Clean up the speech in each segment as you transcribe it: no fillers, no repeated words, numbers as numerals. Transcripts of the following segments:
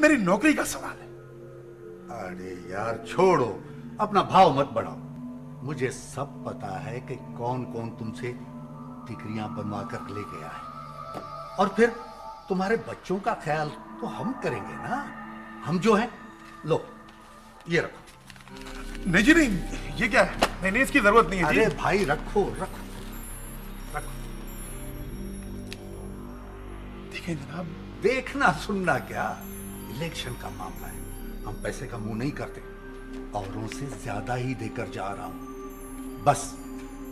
मेरी नौकरी का सवाल है। अरे यार छोड़ो, अपना भाव मत बढ़ाओ। मुझे सब पता है कि कौन कौन तुमसे डिग्रियां बनवा कर ले गया है, और फिर तुम्हारे बच्चों का ख्याल तो हम करेंगे ना, हम जो हैं। लो ये रखो। नहीं जी नहीं, ये क्या है? नहीं, इसकी जरूरत नहीं है जी। अरे भाई रखो रखो रखो। ठीक है जनाब। देखना सुनना क्या, इलेक्शन का मामला है, हम पैसे का मुंह नहीं करते। औरों से ज्यादा ही देकर जा रहा हूं। बस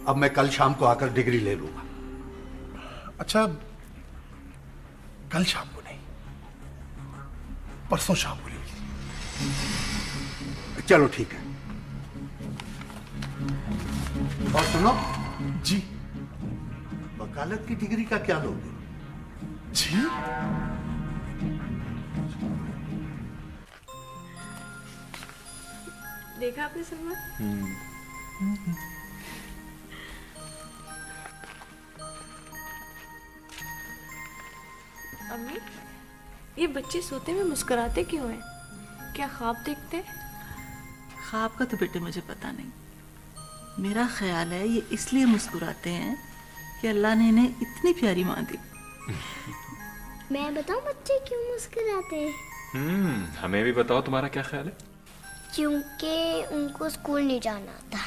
अब मैं कल शाम को आकर डिग्री ले लूंगा। अच्छा, कल शाम को नहीं, परसों शाम को ले लीजिए। चलो ठीक है। और सुनो जी। वकालत की डिग्री का क्या लोगे? जी देखा आपने सलमान? अम्मी, ये बच्चे सोते में मुस्कुराते क्यों हैं? क्या ख्वाब देखते हैं? ख्वाब का तो बेटे मुझे पता नहीं, मेरा ख्याल है ये इसलिए मुस्कुराते हैं कि अल्लाह ने इन्हें इतनी प्यारी माँ दी। मैं बताऊं बच्चे क्यों मुस्कुराते हैं? हमें भी बताओ, तुम्हारा क्या ख्याल है? क्योंकि उनको स्कूल नहीं जाना आता।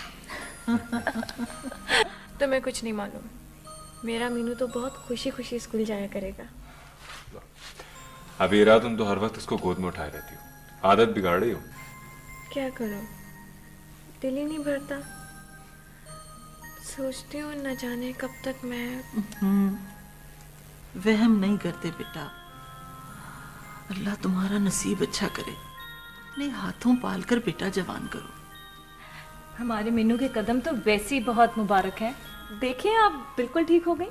तुम्हें कुछ नहीं मालूम, मेरा मीनू तो बहुत खुशी खुशी स्कूल जाया करेगा। अबीरा, तुम तो हर वक्त इसको गोद में उठाए रहती हो, आदत बिगाड़ रही हो। क्या करूं, दिल ही नहीं भरता। सोचती हूँ न जाने कब तक मैं। वहम नहीं करते बेटा, अल्लाह तुम्हारा नसीब अच्छा करे, अपने हाथों पालकर बेटा जवान करो। हमारे मीनू के कदम तो वैसे ही बहुत मुबारक हैं। देखिए आप बिल्कुल ठीक हो गई।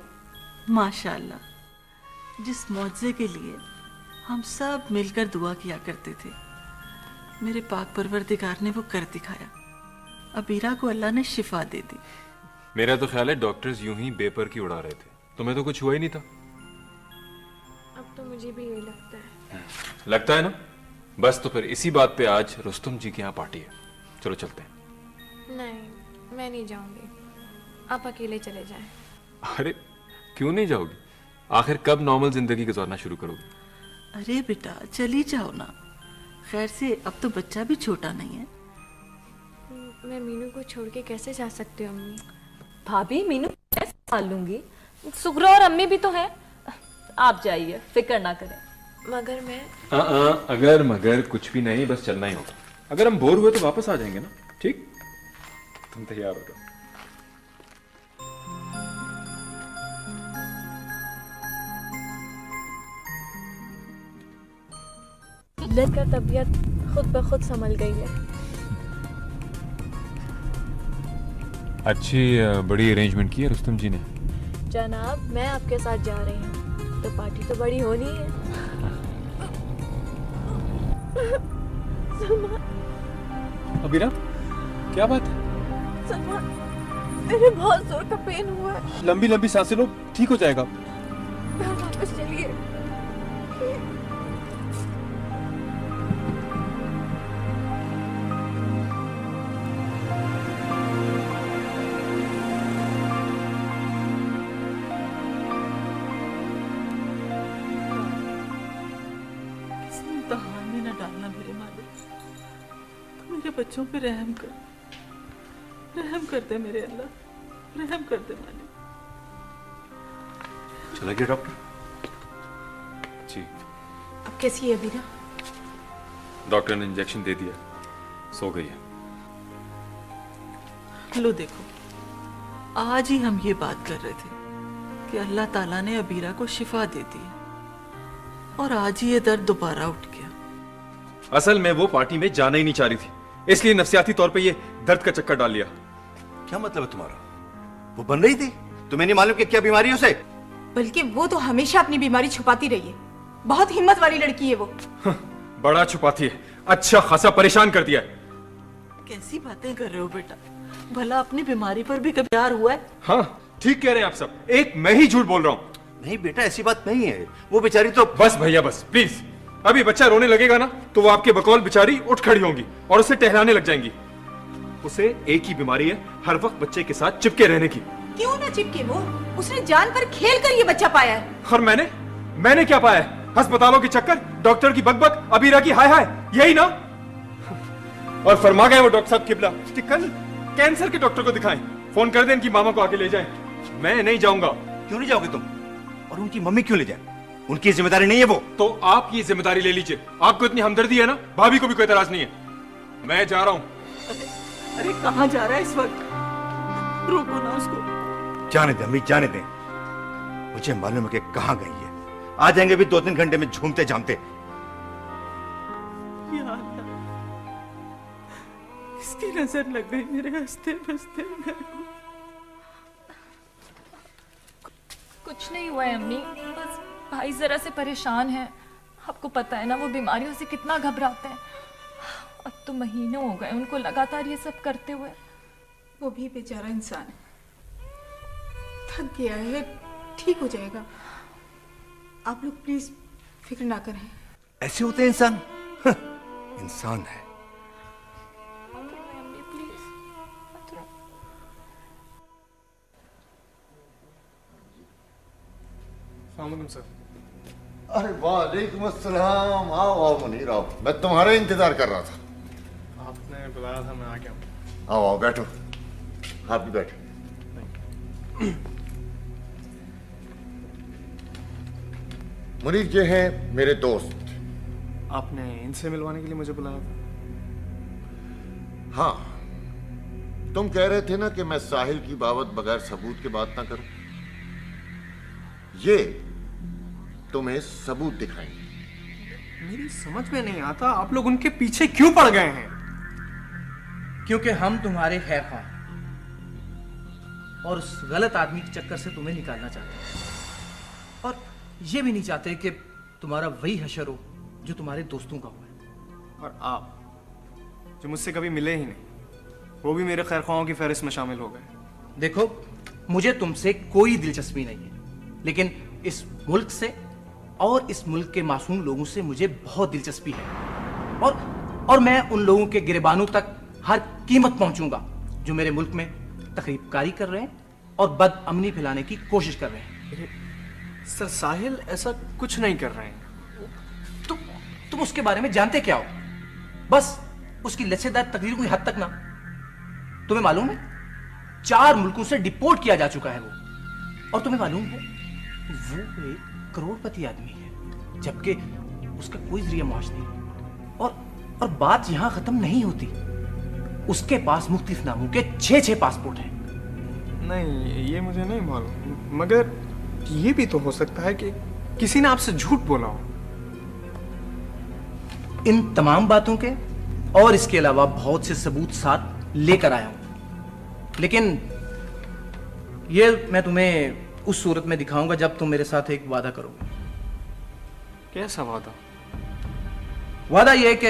माशाअल्लाह, जिस मौजज़े के लिए हम सब मिलकर दुआ किया करते थे, मेरे पाक परवरदिगार ने वो कर दिखाया। अबीरा को अल्लाह ने शिफा दे दी। मेरा तो ख्याल है डॉक्टर्स यूं ही बेपर की उड़ा रहे थे, तुम्हें तो कुछ हुआ ही नहीं था। अब तो मुझे भी यही लगता है। लगता है ना? बस तो फिर इसी बात पे आज रुस्तम जी के यहाँ पार्टी है, चलो चलते हैं। नहीं, मैं नहीं जाऊंगी, आप अकेले चले जाएं। अरे क्यों नहीं जाओगी? आखिर कब नॉर्मल जिंदगी गुजारना शुरू करोगी? अरे बेटा चली जाओ ना, खैर से अब तो बच्चा भी छोटा नहीं है। मैं मीनू को छोड़ के कैसे जा सकती हूँ अम्मी? भाभी, मीनू मैं संभाल लूंगी, सुगरा और अम्मी भी तो हैं। आप जाइए, फिक्र ना करें। मगर मैं अगर मगर कुछ भी नहीं, बस चलना ही होगा। अगर हम बोर हुए तो वापस आ जाएंगे ना, ठीक? तुम तैयार हो जाओ। लड़का तबीयत खुद ब खुद संभल गई है। अच्छी बड़ी अरेंजमेंट की है रुस्तम जी ने। जनाब, मैं आपके साथ जा रही हूँ तो पार्टी तो बड़ी होनी है। अबीरा, क्या बात है? सलमान, मेरे बहुत जोर का पेन हुआ है। लंबी लंबी सांसें लो, ठीक हो जाएगा। वापस चलिए। इम्तिहान में न डालना मेरे मालिक, तो मेरे बच्चों पे रहम कर, रहम कर दे मेरे अल्लाह, रहम कर दे मालिक। चला गया डॉक्टर जी? अब कैसी है अबीरा? डॉक्टर ने इंजेक्शन दे दिया, सो गई है। लो देखो, आज ही हम ये बात कर रहे थे कि अल्लाह ताला ने अबीरा को शिफा दे दी है, और आज ही ये दर्द दोबारा उठ गया। असल में वो पार्टी में जाना ही नहीं चाह रही थी, इसलिए नफसियाती तौर पे ये दर्द का चक्कर डाल लिया। क्या मतलब है तुम्हारा? वो बन रही थी, तुम्हें नहीं मालूम कि क्या बीमारी है उसे? बल्कि वो तो हमेशा अपनी बीमारी छुपाती रही है, बहुत हिम्मत वाली लड़की है वो। बड़ा छुपाती है, अच्छा खासा परेशान कर दिया है। कैसी बातें कर रहे हो बेटा, भला अपनी बीमारी पर भी कभी प्यार हुआ है? हाँ ठीक कह रहे हैं आप सब, एक मैं ही झूठ बोल रहा हूँ। नहीं बेटा, ऐसी बात नहीं है, वो बेचारी तो। बस भैया बस, प्लीज अभी बच्चा रोने लगेगा ना तो वो आपके बकौल बेचारी उठ खड़ी होंगी और उसे टहलाने लग जाएंगी। उसे एक ही बीमारी है, हर वक्त बच्चे के साथ चिपके रहने की। क्यों ना चिपके वो? उसने जान पर खेल कर ये बच्चा पाया है। और मैंने क्या पाया है? अस्पतालों के चक्कर, डॉक्टर की बकबक, अबीरा की हाय हाय, यही ना। और फरमा गए वो डॉक्टर साहब किबला कि कल कैंसर के डॉक्टर को दिखाएं, फोन कर दें इनकी मामा को आके ले जाएं। मैं नहीं जाऊंगा। क्यों नहीं जाओगे तुम? और उनकी मम्मी क्यों ले जाए? उनकी जिम्मेदारी नहीं है वो। तो आप ये जिम्मेदारी ले लीजिए, आपको इतनी हमदर्दी है ना, भाभी को भी कोई एतराज नहीं है। मैं जा रहा हूं। अरे कहाँ जा रहा है इस वक्त? रोको ना उसको। जाने दे अम्मी, जाने दे। मुझे मालूम है कि कहां गई है। आ जाएंगे भी 2-3 घंटे में झूमते झामते। यार, इसकी नजर लग गई मेरे हंसते बसते घर को। कुछ नहीं हुआ है अम्मी, बस भाई जरा से परेशान है। आपको पता है ना वो बीमारियों से कितना घबराते हैं। अब तो महीनों हो गए उनको लगातार ये सब करते हुए। वो भी बेचारा इंसान है, थक गया है, ठीक हो जाएगा। आप लोग प्लीज फिक्र ना करें। ऐसे होते हैं इंसान? इंसान है। सर। अरे वालेकुम अस्सलाम। आओ आओ मुनीर आओ, मैं तुम्हारा इंतजार कर रहा था। आपने बुलाया था, मैं आ गया हूँ। आओ आओ बैठो, आप भी बैठो। मुनीर ये हैं मेरे दोस्त। आपने इनसे मिलवाने के लिए मुझे बुलाया था? हाँ, तुम कह रहे थे ना कि मैं साहिल की बाबत बगैर सबूत के बात ना करूं। ये तुम्हें सबूत दिखाएंगे। मेरी समझ में नहीं आता आप लोग उनके पीछे क्यों पड़ गए हैं? क्योंकि हम तुम्हारे खैर खां और उस गलत आदमी के चक्कर से तुम्हें निकालना चाहते हैं, और ये भी नहीं चाहते कि तुम्हारा वही हशर हो जो तुम्हारे दोस्तों का हुआ है। और आप जो मुझसे कभी मिले ही नहीं, वो भी मेरे खैर खाओं की फहरिस्त में शामिल हो गए। देखो, मुझे तुमसे कोई दिलचस्पी नहीं है, लेकिन इस मुल्क से और इस मुल्क के मासूम लोगों से मुझे बहुत दिलचस्पी है। और मैं उन लोगों के गिरबानों तक हर कीमत पहुंचूंगा जो मेरे मुल्क में तकरीबकारी कर रहे हैं और बदअमनी फैलाने की कोशिश कर रहे हैं। सर, साहिल ऐसा कुछ नहीं कर रहे हैं। तुम उसके बारे में जानते क्या हो? बस उसकी लचेदार तकरीरों की हद तक ना। तुम्हें मालूम है 4 मुल्कों से डिपोर्ट किया जा चुका है वो। और तुम्हें मालूम है वो एक करोड़पति आदमी है, जबकि उसका कोई जरिया मुआश नहीं। और बात यहां खत्म नहीं होती। उसके पास मुख्तलिफ नामों के 6 पासपोर्ट हैं। नहीं, ये मुझे नहीं मालूम, मगर ये भी तो हो सकता है कि किसी ने आपसे झूठ बोला हो। इन तमाम बातों के और इसके अलावा बहुत से सबूत साथ लेकर आया हूं, लेकिन ये मैं तुम्हें उस सूरत में दिखाऊंगा जब तुम मेरे साथ एक वादा करोगे। कैसा वादा? वादा यह है कि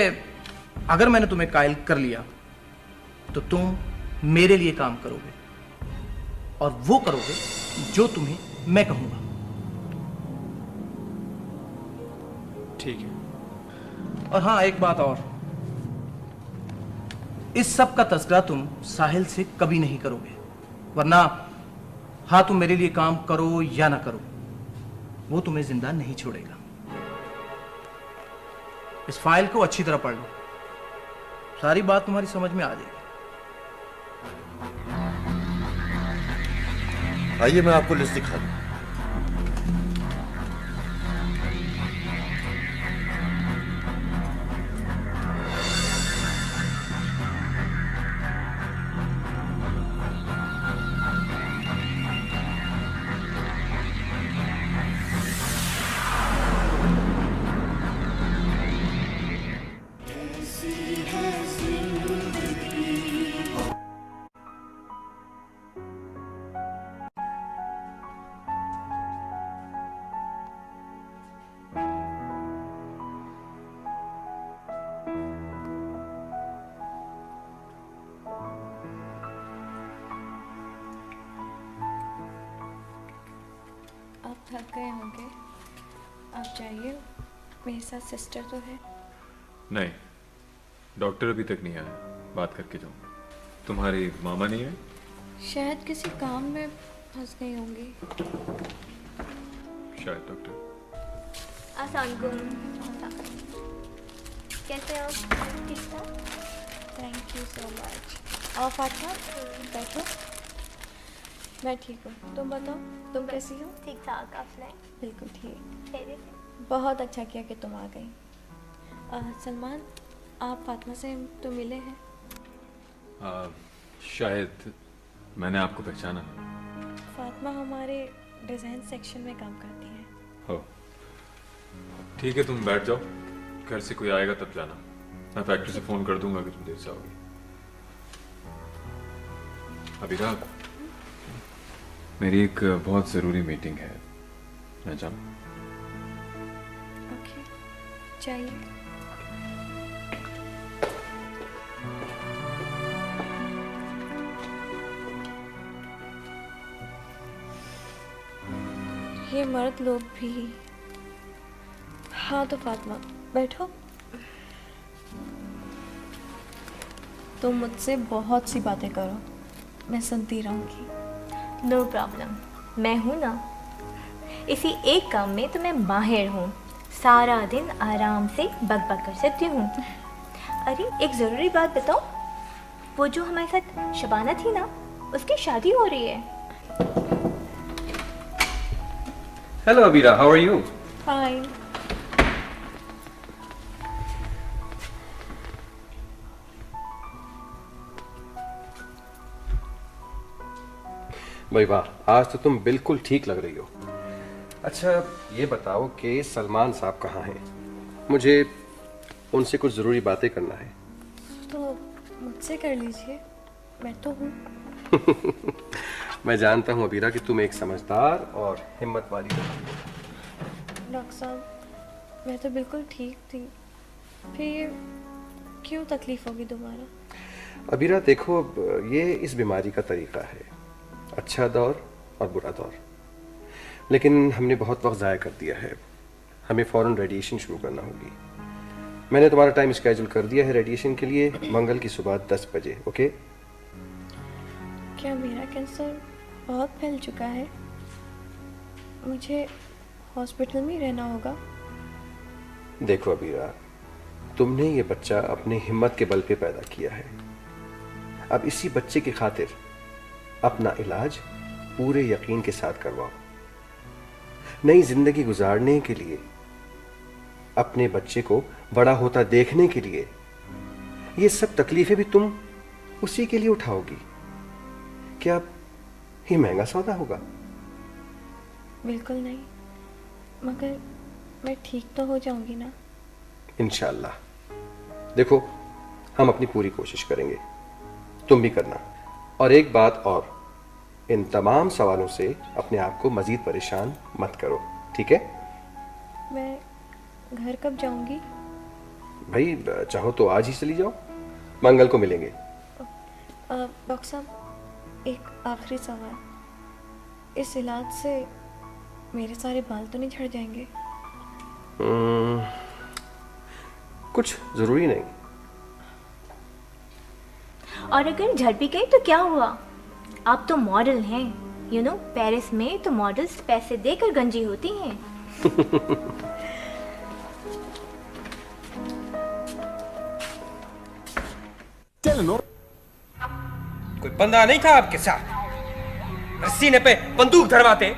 अगर मैंने तुम्हें कायल कर लिया तो तुम मेरे लिए काम करोगे और वो करोगे जो तुम्हें मैं कहूंगा। ठीक है। और हाँ, एक बात और, इस सब का तज़किरा तुम साहिल से कभी नहीं करोगे, वरना हाँ तुम मेरे लिए काम करो या ना करो, वो तुम्हें जिंदा नहीं छोड़ेगा। इस फाइल को अच्छी तरह पढ़ लो, सारी बात तुम्हारी समझ में आ जाएगी। आइए मैं आपको लिस्ट दिखा दूं। आप थक गए होंगे, आप जाइए, मेरे साथ सिस्टर तो है। नहीं, डॉक्टर अभी तक नहीं आया, बात करके जाऊंगा। तुम्हारी मामा नहीं आई? शायद किसी काम में फंस गई होंगी। शायद डॉक्टर। अस्सलामुअलैकुम। कैसे हो? ठीक ठाक। Thank you so much. और फातिमा बैठो। मैं ठीक हूँ, तुम बताओ तुम कैसी हो? ठीक ठाक। आप सुनाएं? बिल्कुल ठीक। खैरियत से? बहुत अच्छा किया कि तुम आ गई। सलमान, आप फातिमा से तो मिले हैं? शायद मैंने आपको पहचाना। फातिमा हमारे डिज़ाइन सेक्शन में काम करती है। हो, ठीक है, तुम बैठ जाओ, घर से कोई आएगा तब जाना। मैं फैक्ट्री से फोन कर दूंगा कि तुम देर से आओगी। अबीरा, मेरी एक बहुत जरूरी मीटिंग है, मैं जाऊं? ओके, चाहिए। ये मर्द लोग भी। हाँ तो फातिमा बैठो। तुम मुझसे बहुत सी बातें करो, मैं सुनती रहूंगी। नो प्रॉब्लम, मैं हूँ ना। इसी एक काम में तो मैं माहिर हूँ। सारा दिन आराम से बक कर सकती हूँ। अरे एक ज़रूरी बात बताओ, वो जो हमारे साथ शबाना थी ना, उसकी शादी हो रही है। Hello Abira, how are you? Fine. भाई वाह, आज तो तुम बिल्कुल ठीक लग रही हो। अच्छा ये बताओ कि सलमान साहब कहाँ हैं? मुझे उनसे कुछ ज़रूरी बातें करना है। तो मुझसे कर लीजिए, मैं तो हूँ। मैं जानता हूँ अबीरा कि तुम एक समझदार और हिम्मत वाली हो। डॉक्टर साहब, मैं तो बिल्कुल ठीक थी, फिर क्यों तकलीफ होगी दोबारा? अबीरा देखो, ये इस बीमारी का तरीका है, अच्छा दौर और बुरा दौर। लेकिन हमने बहुत वक्त ज़ाया कर दिया है, हमें फ़ौरन रेडिएशन शुरू करना होगी। मैंने तुम्हारा टाइम स्केड्यूल कर दिया है रेडिएशन के लिए, मंगल की सुबह 10 बजे। ओके? क्या मेरा कैंसर बहुत फैल चुका है? मुझे हॉस्पिटल में रहना होगा? देखो अबीरा, तुमने ये बच्चा अपनी हिम्मत के बल पे पैदा किया है। अब इसी बच्चे की खातिर अपना इलाज पूरे यकीन के साथ करवाओ। नई जिंदगी गुजारने के लिए, अपने बच्चे को बड़ा होता देखने के लिए, ये सब तकलीफें भी तुम उसी के लिए उठाओगी। क्या ये महंगा सौदा होगा? बिल्कुल नहीं, मगर मैं ठीक तो हो जाऊंगी ना? इंशाल्लाह। देखो, हम अपनी पूरी कोशिश करेंगे, तुम भी करना। और एक बात और, इन तमाम सवालों से अपने आप को मजीद परेशान मत करो, ठीक है? मैं घर कब जाऊंगी? भाई चाहो तो आज ही चली जाओ, मंगल को मिलेंगे। डॉक्टर साहब, एक आखिरी सवाल, इस इलाज से मेरे सारे बाल तो नहीं झड़ जाएंगे? कुछ जरूरी नहीं। और अगर झड़ भी गई तो क्या हुआ? आप तो मॉडल हैं, यू नो, पेरिस में तो मॉडल्स पैसे देकर गंजी होती हैं। कोई बंदा नहीं था आपके साथ? सीने पे बंदूक धरवाते,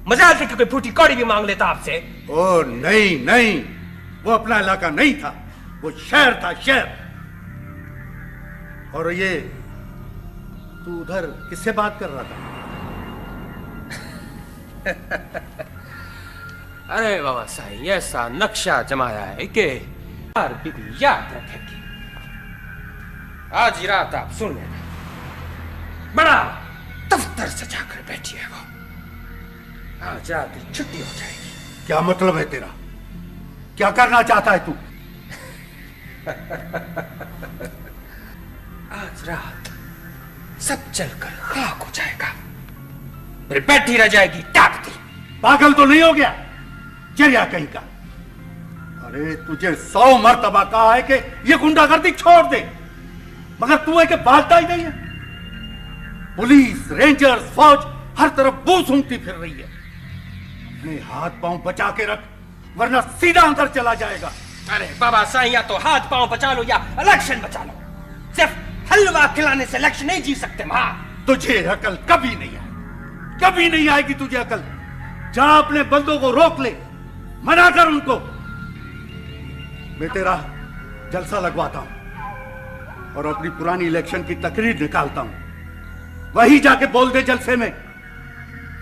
मजाल थे कि कोई फूटी कौड़ी भी मांग लेता आपसे। ओ नहीं नहीं, वो अपना इलाका नहीं था, वो शहर था, शहर। और ये तू उधर किससे बात कर रहा था? अरे बाबा साहब, ऐसा नक्शा जमाया है कि यार बीबी याद रखेगी। आज ही रात आप सुन लेना, बड़ा दफ्तर सजा कर बैठी है वो। आज रात की छुट्टी हो जाएगी। क्या मतलब है तेरा? क्या करना चाहता है तू? आज रात सब चलकर खाक हो जाएगा, फिर बैठी रह जाएगी टाकती। पागल तो नहीं हो गया? चलिया कहीं का। अरे तुझे 100 मर्तबा कहा है कि ये गुंडागर्दी छोड़ दे, मगर तू है कि भागता ही नहीं है। पुलिस, रेंजर्स, फौज हर तरफ बू सूंघती फिर रही है। अपने हाथ पांव बचा के रख, वरना सीधा अंदर चला जाएगा। अरे बाबा साईं, या तो हाथ पांव बचा लो या इलेक्शन बचा लो। सिर्फ हलवा खिलाने से इलेक्शन नहीं जीत सकते मां। तुझे अकल कभी नहीं आएगी, कभी नहीं आएगी तुझे अकल। जा अपने बंदों को रोक ले, मना कर उनको। मैं तेरा जलसा लगवाता हूं और अपनी पुरानी इलेक्शन की तकरीर निकालता हूं, वही जाके बोल दे जलसे में।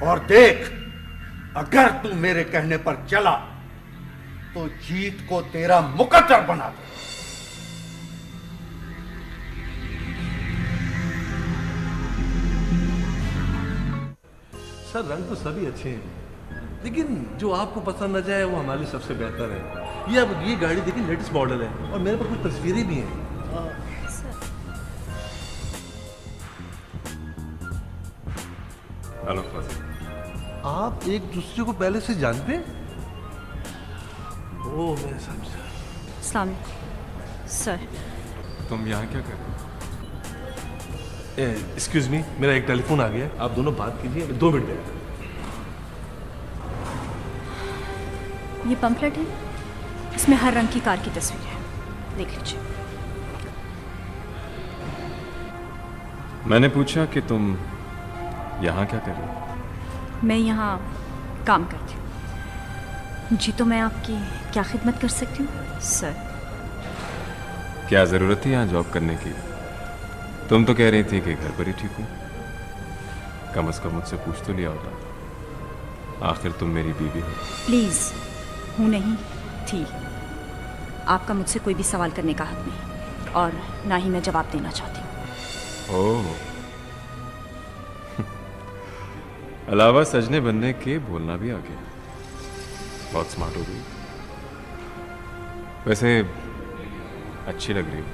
और देख, अगर तू मेरे कहने पर चला तो जीत को तेरा मुकद्दर बना दे। सर रंग तो सभी अच्छे हैं, लेकिन जो आपको पसंद न जाए वो हमारे लिए सबसे बेहतर है। ये अब ये गाड़ी देखिए, लेटेस्ट मॉडल है और मेरे पास कुछ तस्वीरें भी हैं। हेलो, आप एक दूसरे को पहले से जानते हैं? ओह मैं समझा। सलाम सर। तुम यहाँ क्या कर रहे हो? एक्सक्यूज मी, मेरा एक टेलीफोन आ गया है, आप दोनों बात कीजिए, 2 मिनट देगा। ये पंपलेट है, इसमें हर रंग की कार की तस्वीर है, देख लीजिए। मैंने पूछा कि तुम यहाँ क्या कर रही हो? मैं यहाँ काम करती हूँ जी, तो मैं आपकी क्या खिदमत कर सकती हूँ सर? क्या जरूरत थी यहाँ जॉब करने की? तुम तो कह रही थी कि घर पर ही ठीक हूँ। कम से कम मुझसे पूछ तो लिया होता, आखिर तुम मेरी बीवी हो। प्लीज़, हूँ नहीं थी। आपका मुझसे कोई भी सवाल करने का हक नहीं, और ना ही मैं जवाब देना चाहती हूँ। ओह, अलावा सजने बनने के बोलना भी आ गया। बहुत स्मार्ट हो गई। वैसे अच्छी लग रही हो।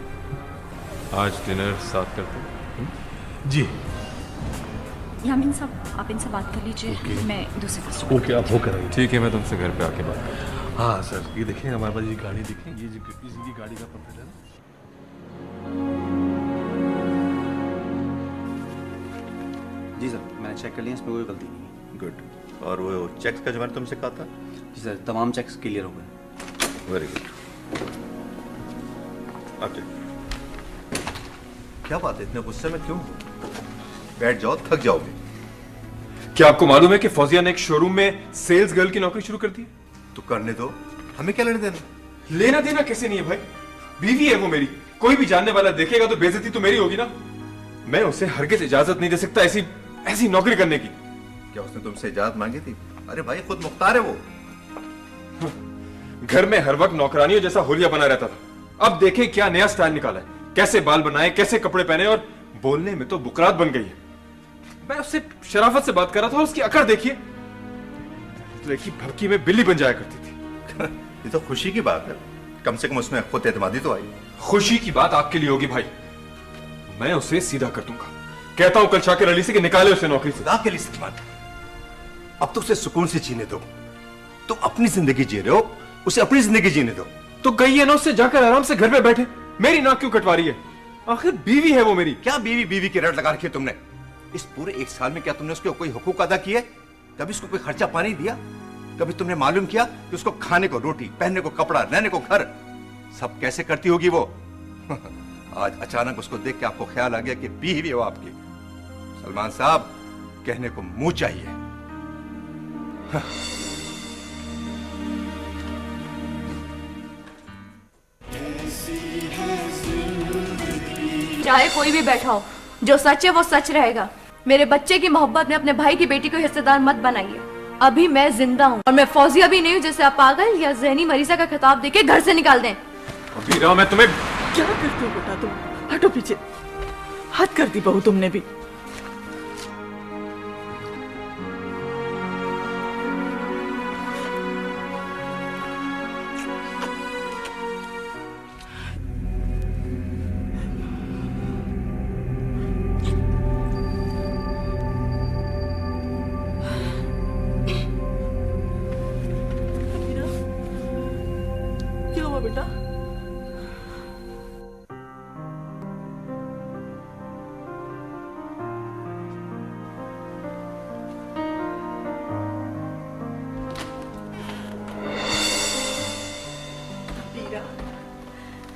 आज डिनर साथ करते हैं? जी। यामीन साहब, आप इनसे बात कर लीजिए, मैं दूसरे कस्टमर। ओके, आप होकर आइए। ठीक है, मैं तुमसे घर पे आके बात करता हूँ। हाँ सर, ये देखें हमारे पास ये गाड़ी देखें, ये इसी गाड़ी का पंपलेट है ना। जी सर, मैंने चेक कर लिया, इसमें कोई गलती नहीं है। गुड। और वो चेक्स का जो मैंने तुमसे कहा था? जी सर, तमाम चेक्स क्लियर हो गए। Very good. क्या बात है, इतने गुस्से में क्यों? बैठ जाओ, थक जाओगे। क्या आपको मालूम है कि फौजिया ने एक शोरूम में सेल्स गर्ल की नौकरी शुरू कर दी? तो करने दो, हमें क्या लेने देना? लेना देना कैसे नहीं है भाई? बीवी है वो मेरी, कोई भी जानने वाला देखेगा तो बेइज्जती तो मेरी होगी ना। मैं उसे हरगिज इजाजत नहीं दे सकता ऐसी नौकरी करने की। क्या उसने तुमसे इजाजत मांगी थी? अरे भाई, खुद मुख्तार है वो। घर में हर वक्त नौकरानियों जैसा होलिया बना रहता था। अब देखें क्या नया स्टाइल निकाला है, कैसे बाल बनाए, कैसे कपड़े पहने, और बोलने में तो बुकरात बन गई है। मैं उससे शराफत से बात कर रहा था और उसकी अकड़ देखिए, की भड़की में बिल्ली बन जाया करती थी। ये तो खुशी की बात है, कम से कम उसमें खुद एतमादी तो आई। खुशी की बात आपके लिए होगी भाई, मैं उसे सीधा कर दूंगा। कहता हूं कल शाकिर अली से कि निकाले उसे नौकरी से। खुदा के लिए सलमान, अब तो उसे सुकून से जीने दो। तुम अपनी जिंदगी जी रहे हो, उसे अपनी जिंदगी जीने दो। तो गई है ना उससे जाकर आराम से घर में बैठे, मेरी नाक क्यों कटवा रही है? आखिर बीवी है वो मेरी। क्या बीवी की रट लगा रखी है तुमने? इस पूरे 1 साल में क्या तुमने उसके कोई हुकूक अदा किए? कभी उसको कोई खर्चा पानी दिया? कभी तुमने मालूम किया कि उसको खाने को रोटी, पहनने को कपड़ा, रहने को घर सब कैसे करती होगी वो? आज अचानक उसको देख के आपको ख्याल आ गया कि बीवी है वो आपकी। सलमान साहब, कहने को मुंह चाहिए। चाहे कोई भी बैठा हो, जो सच है वो सच रहेगा। मेरे बच्चे की मोहब्बत में अपने भाई की बेटी को हिस्सेदार मत बनाइए। अभी मैं जिंदा हूँ और मैं फौजिया भी नहीं हूँ जिसे आप पागल या ज़हनी मरीजा का खिताब देके घर से निकाल दें। वीरा, मैं तुम्हें क्या करते हो बेटा तुम? हटो पीछे, हद कर दी बहू तुमने भी।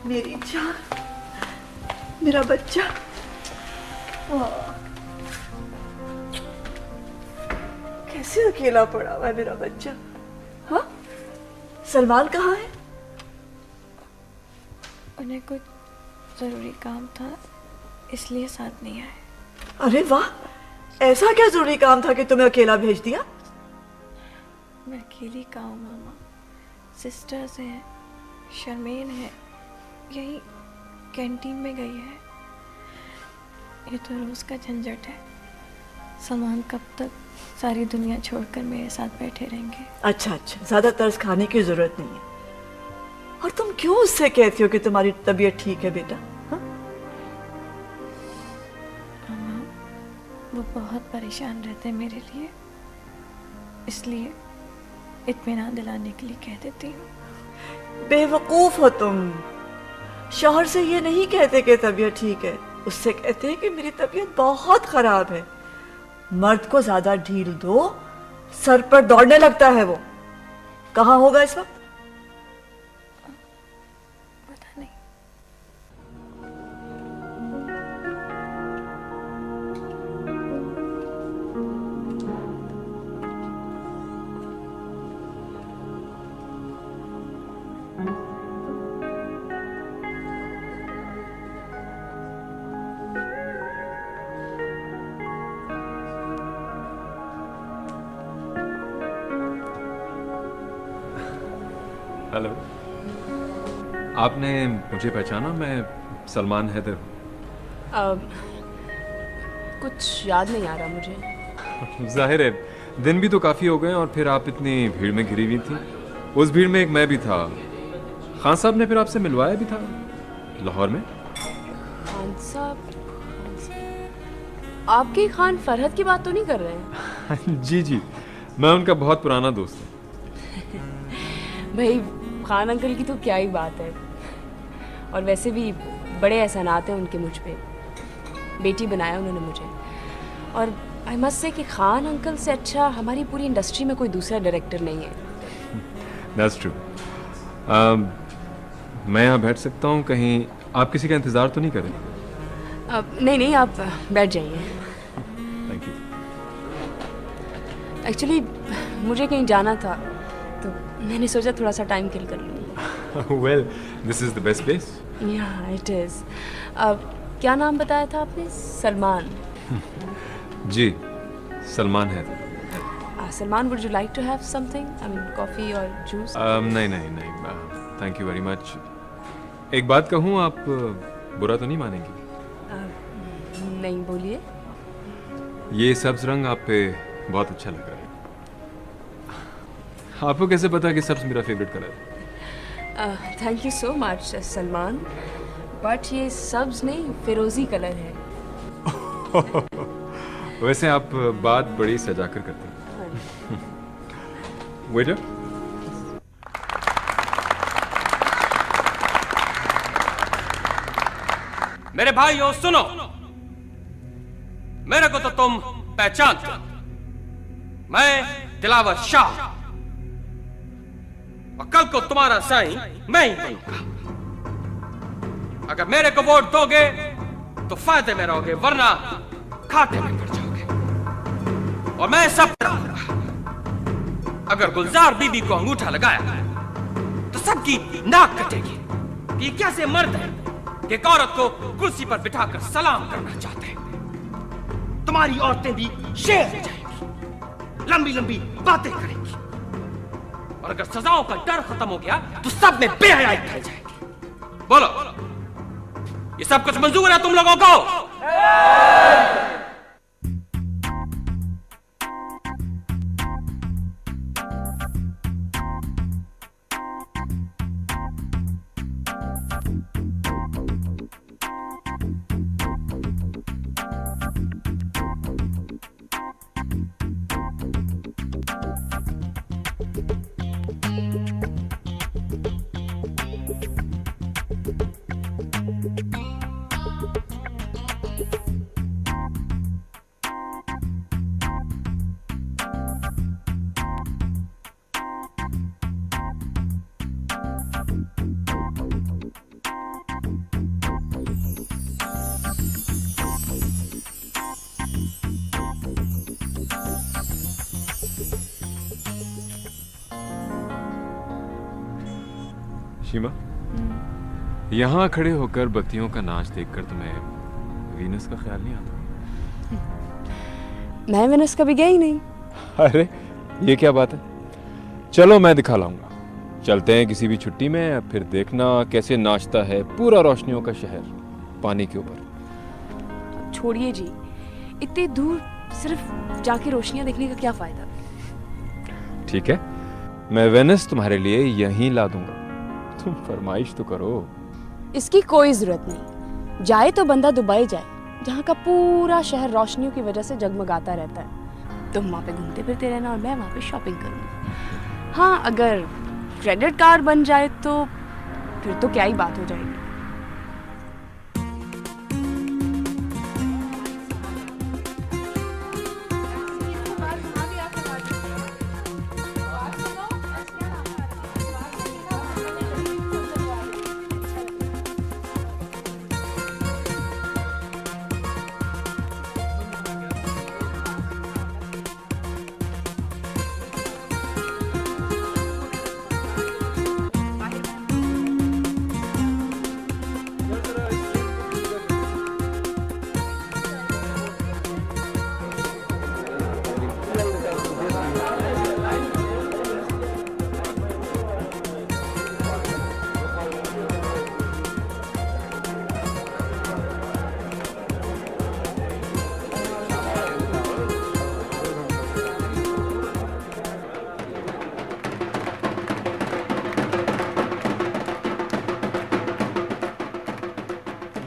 मेरी जान, मेरा बच्चा। कैसे अकेला पड़ा हुआ है मेरा बच्चा। हाँ, सलमान कहाँ है? उन्हें कुछ जरूरी काम था, इसलिए साथ नहीं आए। अरे वाह, ऐसा क्या जरूरी काम था कि तुम्हें अकेला भेज दिया? मैं अकेली का हूँ मामा। सिस्टर्स हैं, शर्मीन है, यही कैंटीन में गई है। ये तो रोज का झंझट है। सलमान कब तक सारी दुनिया छोड़कर मेरे साथ बैठे रहेंगे? अच्छा अच्छा, ज्यादा तरस खाने की जरूरत नहीं है। और तुम क्यों उससे कहती हो कि तुम्हारी तबीयत ठीक है बेटा? हाँ? मामा, वो बहुत परेशान रहते हैं मेरे लिए, इसलिए इत्मीनान दिलाने के लिए कह देती हूँ। बेवकूफ हो तुम। शौहर से ये नहीं कहते कि तबीयत ठीक है, उससे कहते हैं कि मेरी तबीयत बहुत खराब है। मर्द को ज्यादा ढील दो, सर पर दौड़ने लगता है वो। कहाँ होगा इस वक्त? पता नहीं। हेलो, आपने मुझे पहचाना? मैं सलमान हैदर हूँ। कुछ याद नहीं आ रहा मुझे। जाहिर है, दिन भी तो काफ़ी हो गए और फिर आप इतनी भीड़ में घिरी हुई थी। उस भीड़ में एक मैं भी था। खान साहब ने फिर आपसे मिलवाया भी था लाहौर में। खान साहब? आपके खान फरहत की बात तो नहीं कर रहे हैं? जी जी, मैं उनका बहुत पुराना दोस्त हूँ। भाई, खान अंकल की तो क्या ही बात है। और वैसे भी बड़े एहसानात हैं उनके मुझ पे। बेटी बनाया उन्होंने मुझे। और आई मस्ट से कि खान अंकल से अच्छा हमारी पूरी इंडस्ट्री में कोई दूसरा डायरेक्टर नहीं है। That's true. मैं यहाँ बैठ सकता हूँ? कहीं आप किसी का इंतज़ार तो नहीं करें? नहीं नहीं, आप बैठ जाइए। Thank you. एक्चुअली मुझे कहीं जाना था, तो मैंने सोचा थोड़ा सा टाइम किल कर लूँ। Well, this is the best place. Yeah, it is. क्या नाम बताया था आपने? सलमान। जी, सलमान है। Salman, would you like to have something? I mean, coffee or juice? नहीं नहीं नहीं, थैंक यू वेरी मच। एक बात कहूँ, आप बुरा तो नहीं मानेंगी? नहीं, बोलिए। ये सब्ज रंग आप पे बहुत अच्छा लग रहा है। आपको कैसे पता कि सब्ज मेरा फेवरेट कलर है? Thank you so much Salman, but ये सब्ज नहीं, फिरोजी कलर है। वैसे आप बात बड़ी सजा कर करते हैं। वेटर, मेरे भाइयों सुनो, मेरे को तो तुम पहचानते हो। मैं दिलावर शाह, और कल को तुम्हारा साईं मैं ही बनूंगा। अगर मेरे को वोट दोगे तो फायदे में रहोगे, वरना खाते में पड़ जाओगे। और मैं सब कराऊंगा। अगर गुलजार बीबी को अंगूठा लगाया तो सबकी नाक कटेगी। ये कैसे मर्द है कि एक औरत को कुर्सी पर बिठाकर सलाम करना चाहते हैं। तुम्हारी औरतें भी शेर हो जाएंगी, लंबी लंबी बातें करेंगी। और अगर सजाओं का डर खत्म हो गया तो सब में बेहयाई फैल जाएगी। बोलो, ये सब कुछ मंजूर है तुम लोगों को? शीमा, यहाँ खड़े होकर बत्तियों का नाच देखकर तुम्हें वीनस का ख्याल नहीं आता? मैं वीनस कभी गया ही नहीं। अरे ये क्या बात है? चलो मैं दिखा लाऊंगा। चलते हैं किसी भी छुट्टी में, फिर देखना कैसे नाचता है पूरा रोशनियों का शहर पानी के ऊपर। छोड़िए जी, इतनी दूर सिर्फ जाके रोशनियां देखने का क्या फायदा। ठीक है, मैं वेनिस तुम्हारे लिए यहीं ला दूंगा, तुम फरमाइश तो करो। इसकी कोई जरूरत नहीं, जाए तो बंदा दुबई जाए, जहाँ का पूरा शहर रोशनियों की वजह से जगमगाता रहता है। तुम वहाँ पे घूमते फिरते रहना और मैं वहाँ पे शॉपिंग करूँगी। हाँ, अगर क्रेडिट कार्ड बन जाए तो फिर तो क्या ही बात हो जाएगी।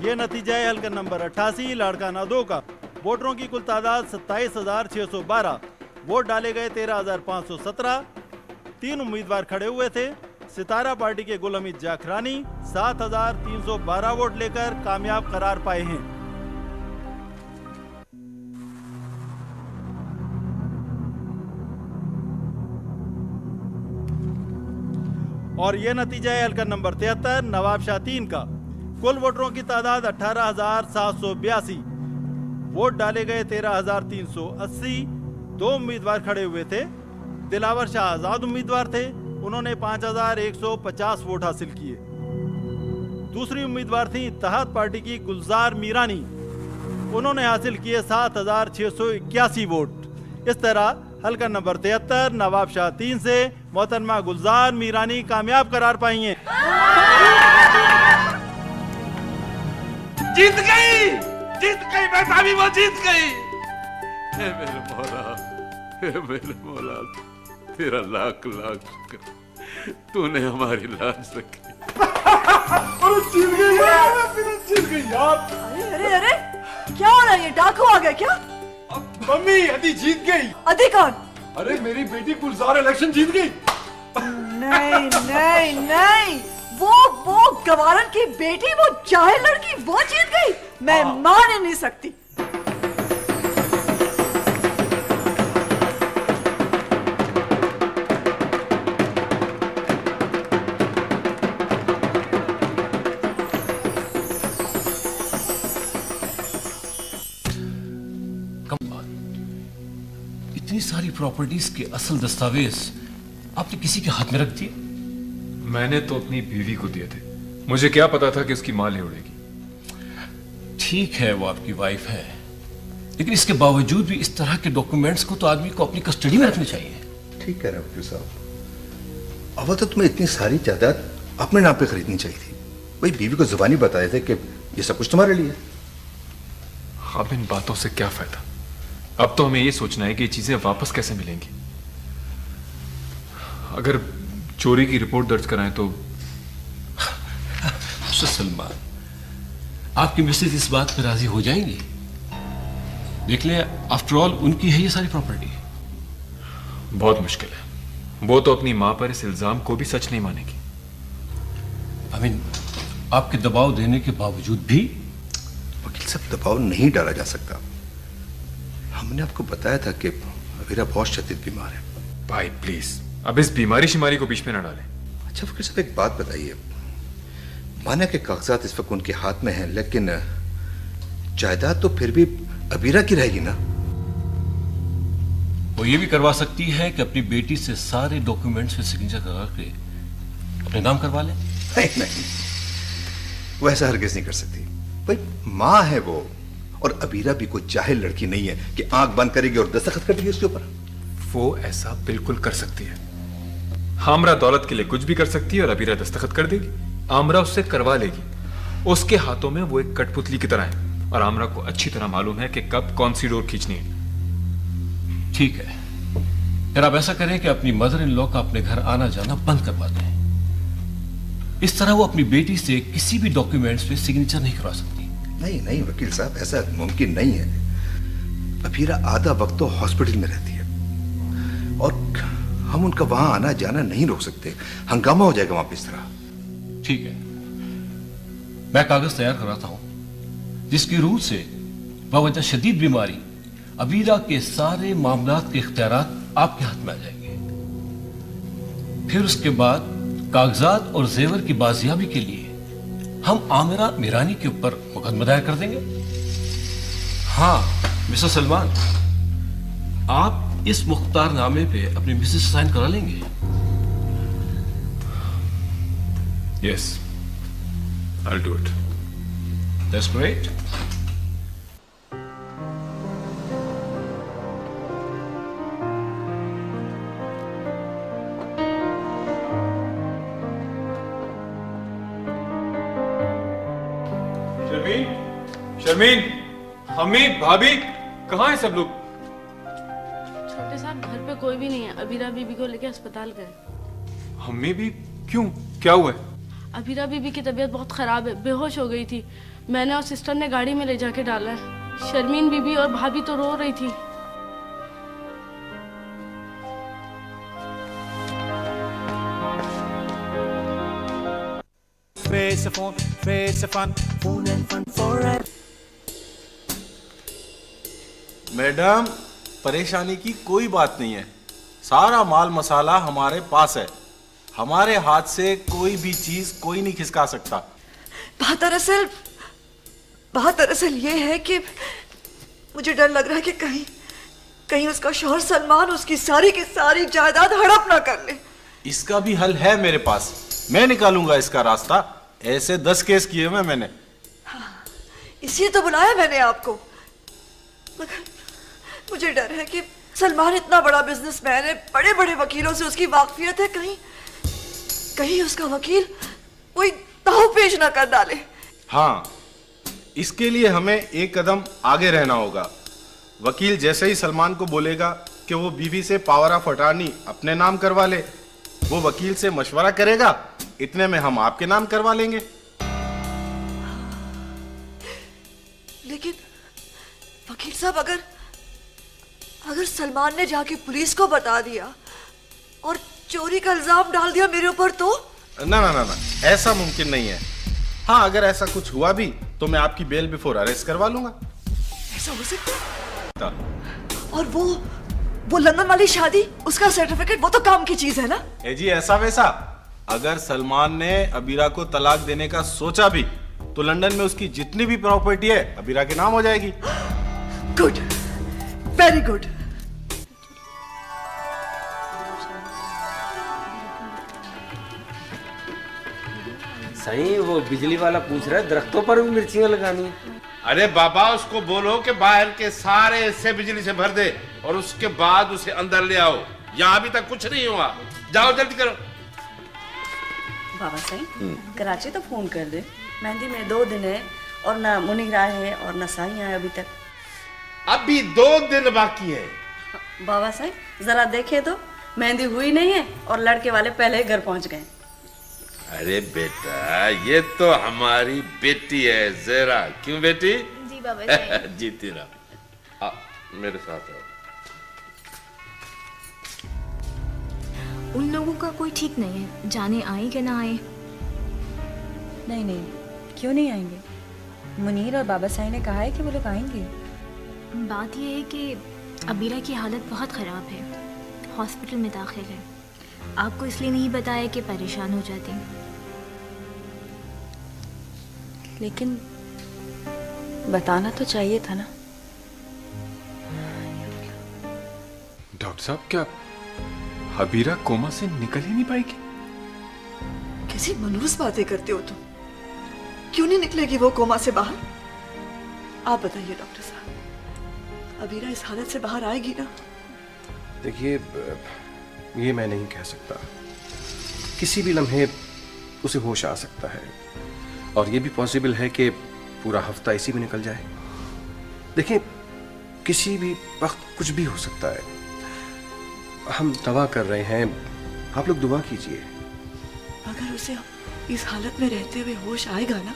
ये नतीजा है हल्का नंबर 88 लाड़काना 2 का। वोटरों की कुल तादाद 27,612। वोट डाले गए 13,517। 3 उम्मीदवार खड़े हुए थे। सितारा पार्टी के गुल हमीद जाखरानी 7,312 वोट लेकर कामयाब करार पाए हैं। और यह नतीजा है हल्का नंबर 73 नवाब शाह 3 का। कुल वोटरों की तादाद 18,782। वोट डाले गए 13,380। 2 उम्मीदवार खड़े हुए थे। दिलावर शाह आजाद उम्मीदवार थे, उन्होंने 5,150 वोट हासिल किए। दूसरी उम्मीदवार थी इत्तेहाद पार्टी की गुलजार मीरानी, उन्होंने हासिल किए 7,681 वोट। इस तरह हल्का नंबर 73 नवाब शाह 3 से मोहतरमा गुलजार मीरानी कामयाब करार पाई हैं। जीत गई बेटा, भी वो जीत गई। हे मेरे मौला, हे मेरे मौला, तेरा लाख लाख शुक्र, तूने हमारी लाज रखी। अरे जीत गई यार। अरे अरे क्या हो रहा है? ये डाकू आ गया क्या? मम्मी, अदी जीत गई। अदी कौन? अरे मेरी बेटी गुलजार इलेक्शन जीत गई। नहीं नहीं नहीं, वो गवारन की बेटी, वो जाहिल लड़की, वो जीत गई। मैं मान ही नहीं सकती। इतनी सारी प्रॉपर्टीज के असल दस्तावेज आपने किसी के हाथ में रख दिए? मैंने तो अपनी बीवी को दिए थे, मुझे क्या पता था कि उसकी माल नहीं उड़ेगी। ठीक है, वो आपकी वाइफ है, लेकिन इसके बावजूद भी इस तरह के डॉक्यूमेंट्स को तो आदमी को अपनी कस्टडी में रखने चाहिए। ठीक है वकील साहब, अब तो तुम्हें इतनी सारी जायदाद अपने नाम पे खरीदनी चाहिए थी। वही बीवी को जुबानी बताए थे कि ये सब कुछ तुम्हारे लिए। अब इन बातों से क्या फायदा? अब तो हमें ये सोचना है कि ये चीजें वापस कैसे मिलेंगी। अगर चोरी की रिपोर्ट दर्ज कराएं तो। सलमान, आपकी मिसेज इस बात पर राजी हो जाएंगी? देख ले, आफ्टर ऑल उनकी है ये सारी प्रॉपर्टी। बहुत मुश्किल है, वो तो अपनी मां पर इस इल्जाम को भी सच नहीं मानेगी। आपके दबाव देने के बावजूद भी? वकील साहब, दबाव नहीं डाला जा सकता। हमने आपको बताया था कि अबीरा बहुत शदीद बीमार है। भाई प्लीज, अब इस बीमारी शिमारी को बीच में ना डालें। अच्छा वकील साहब, एक बात बताइए, माना के कागजात इस वक्त उनके हाथ में हैं, लेकिन जायदाद तो फिर भी अबीरा की रहेगी ना? वो ये भी करवा सकती है कि अपनी बेटी से सारे डॉक्यूमेंट्स पे सिग्नेचर करा के अपने नाम करवा ले। नहीं, वो ऐसा हरगिज नहीं कर सकती। भाई माँ है वो, और अबीरा भी कोई जाहिल लड़की नहीं है कि आंख बंद करेगी और दस्तखत कर देगी उसके ऊपर। वो ऐसा बिल्कुल कर सकती है। आमरा दौलत के लिए कुछ भी कर सकती है और अबीरा दस्तखत कर देगी। आमरा उससे करवा लेगी। उसके हाथों में वो एक कठपुतली की तरह है और आमरा को अच्छी तरह मालूम है कि कब कौन सी डोर खींचनी है। ठीक है, फिर आप ऐसा करें कि अपनी मदर इन लॉ का अपने घर आना जाना बंद करवा दें। इस तरह वो अपनी बेटी से किसी भी डॉक्यूमेंट्स पे सिग्नेचर नहीं करवा सकती। नहीं नहीं वकील साहब, ऐसा मुमकिन नहीं है। अबीरा आधा वक्त तो हॉस्पिटल में रहती है और हम उनका वहां आना जाना नहीं रोक सकते। हंगामा हो जाएगा वहां पे इस तरह। ठीक है, मैं कागज तैयार कराता हूं जिसकी रूह से बवजह शदीद बीमारी अबीरा के सारे मामलात के इख्तियारात आपके हाथ में आ जाएंगे। फिर उसके बाद कागजात और जेवर की बाजियाबी के लिए हम आमिरा मीरानी के ऊपर मुकदमा दायर कर देंगे। हाँ मिस्टर सलमान, आप इस मुख्तारनामे पे अपनी मिसेस से साइन करा लेंगे? Yes, I'll do it. That's great. Sharmin, अम्मी, भाभी, कहाँ हैं सब लोग? छोटे साहब घर पे कोई भी नहीं है। अबीरा बीबी को लेके अस्पताल गए। अम्मी भी क्यों, क्या हुआ है? अबीरा बीबी की तबीयत बहुत खराब है, बेहोश हो गई थी। मैंने और सिस्टर ने गाड़ी में ले जाके डाला है। शर्मीन बीबी और भाभी तो रो रही थी। Face a phone, face a fun, phone and fun forever. Madam, परेशानी की कोई बात नहीं है। सारा माल मसाला हमारे पास है। हमारे हाथ से कोई भी चीज कोई नहीं खिसका सकता। बात दरअसल ये है कि मुझे डर लग रहा है कि कहीं उसका शौहर सलमान उसकी सारी की सारी जायदाद हड़प ना कर ले। इसका भी हल है मेरे पास। मैं निकालूंगा इसका रास्ता। ऐसे 10 केस किए हुए मैंने। इसलिए तो बुलाया मैंने आपको। मगर मुझे डर है कि सलमान इतना बड़ा बिजनेसमैन है, बड़े बड़े वकीलों से उसकी वाकफियत है। कहीं उसका वकील कोई दाव पेश ना कर डाले। हाँ, इसके लिए हमें एक कदम आगे रहना होगा। वकील जैसे ही सलमान को बोलेगा कि वो बीवी से पावर ऑफ अटॉर्नी अपने नाम करवा ले, वो वकील से मशवरा करेगा, इतने में हम आपके नाम करवा लेंगे। लेकिन वकील साहब, अगर सलमान ने जाके पुलिस को बता दिया और चोरी का इल्जाम डाल दिया मेरे ऊपर तो? ना, ऐसा मुमकिन नहीं है। हाँ, अगर ऐसा कुछ हुआ भी तो मैं आपकी बेल बिफोर अरेस्ट करवा लूंगा। ऐसा हो सकता है? और वो लंदन वाली शादी, उसका सर्टिफिकेट, वो तो काम की चीज है ना? जी ऐसा वैसा, अगर सलमान ने अबीरा को तलाक देने का सोचा भी तो लंदन में उसकी जितनी भी प्रॉपर्टी है अबीरा के नाम हो जाएगी। Good, very good. सही, वो बिजली वाला पूछ रहा है दरख्तों पर भी मिर्चियां लगानी है। अरे बाबा, उसको बोलो कि बाहर के सारे हिस्से बिजली से भर दे और उसके बाद उसे अंदर ले आओ। यहाँ अभी तक कुछ नहीं हुआ। जाओ जल्दी करो। बाबा सही, कराची तो फोन कर दे। मेहंदी में 2 दिन है और ना मुनीर आए है और ना साईं आए अभी तक। अभी 2 दिन बाकी है। बाबा साहब जरा देखे तो, मेहंदी हुई नहीं है और लड़के वाले पहले ही घर पहुंच गए। अरे बेटा, ये तो हमारी बेटी है ज़ेरा। क्यों बेटी? जी बाबा साहब। जीती रहा। मेरे साथ आओ। उन लोगों का कोई ठीक नहीं है, जाने आए कि ना आए। नहीं, क्यों नहीं आएंगे? मुनीर और बाबा साईं ने कहा है कि वो लोग आएंगे। बात यह है कि अबीरा की हालत बहुत ख़राब है, हॉस्पिटल में दाखिल है। आपको इसलिए नहीं बताया कि परेशान हो जाती। लेकिन बताना तो चाहिए था ना। डॉक्टर साहब, क्या अबीरा कोमा से निकल ही नहीं पाएगी? कैसी मनहूस बातें करते हो तुम। क्यों नहीं निकलेगी वो कोमा से बाहर? आप बताइए डॉक्टर साहब, अबीरा इस हालत से बाहर आएगी ना? देखिए, ये मैं नहीं कह सकता। किसी भी लम्हे उसे होश आ सकता है और ये भी पॉसिबल है कि पूरा हफ्ता इसी में निकल जाए। देखिए, किसी भी वक्त कुछ भी हो सकता है। हम दवा कर रहे हैं, आप लोग दुआ कीजिए। अगर उसे इस हालत में रहते हुए होश आएगा ना?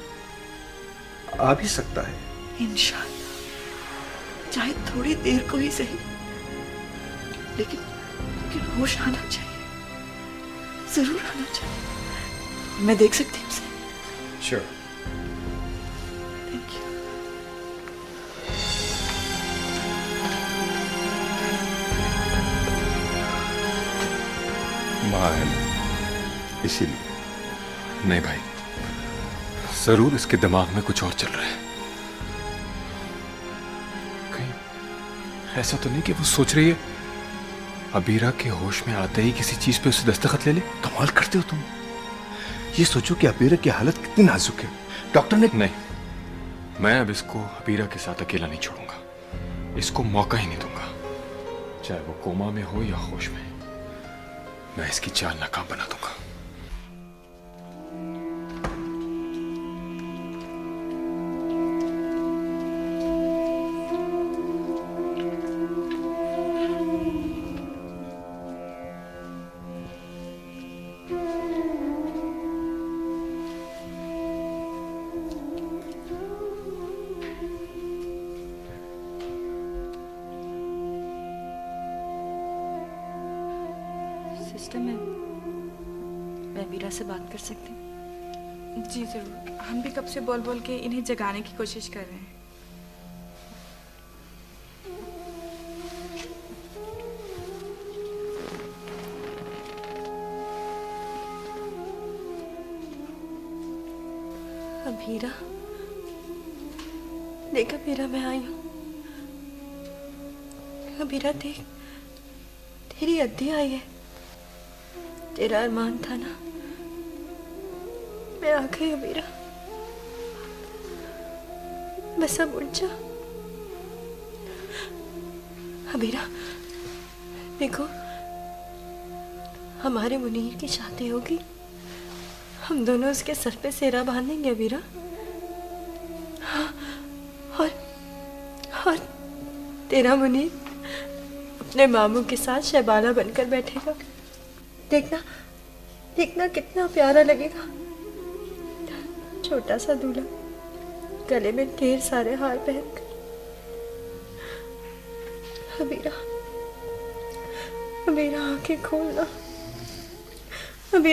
आ भी सकता है इंशाअल्लाह, चाहे थोड़ी देर को ही सही, लेकिन होश आना चाहिए, जरूर आना चाहिए। मैं देख सकती हूँ उसे? श्योर। Thank you. माँ है ना, इसीलिए। नहीं भाई, जरूर इसके दिमाग में कुछ और चल रहा है। कहीं ऐसा तो नहीं कि वो सोच रही है अबीरा के होश में आते ही किसी चीज पे उसे दस्तखत ले ले। कमाल करते हो तुम। ये सोचो कि अबीरा की हालत कितनी नाजुक है। डॉक्टर ने नहीं, मैं अब इसको अबीरा के साथ अकेला नहीं छोड़ूंगा। इसको मौका ही नहीं दूंगा, चाहे वो कोमा में हो या होश में। मैं इसकी चाल नाकाम बना दूंगा। सिस्टर, मैं अबीरा से बात कर सकती हूँ? जी जरूर। हम भी कब से बोल बोल के इन्हें जगाने की कोशिश कर रहे हैं। अबीरा, देख अबीरा, मैं आई हूँ। अबीरा देख, तेरी अद्दी आई है। तेरा अरमान था ना, मैं आ गई अबीरा। बस अब उठ जा अबीरा। देखो, हमारे मुनीर की शादी होगी, हम दोनों उसके सर पे सेहरा बांधेंगे अबीरा। हाँ, और तेरा मुनीर अपने मामू के साथ शहबाना बनकर बैठेगा। देखना, देखना कितना प्यारा लगेगा। छोटा सा दूल्हा, गले में ढेर सारे हार पहनकर। अबीरा, अबीरा आंखें खोलना।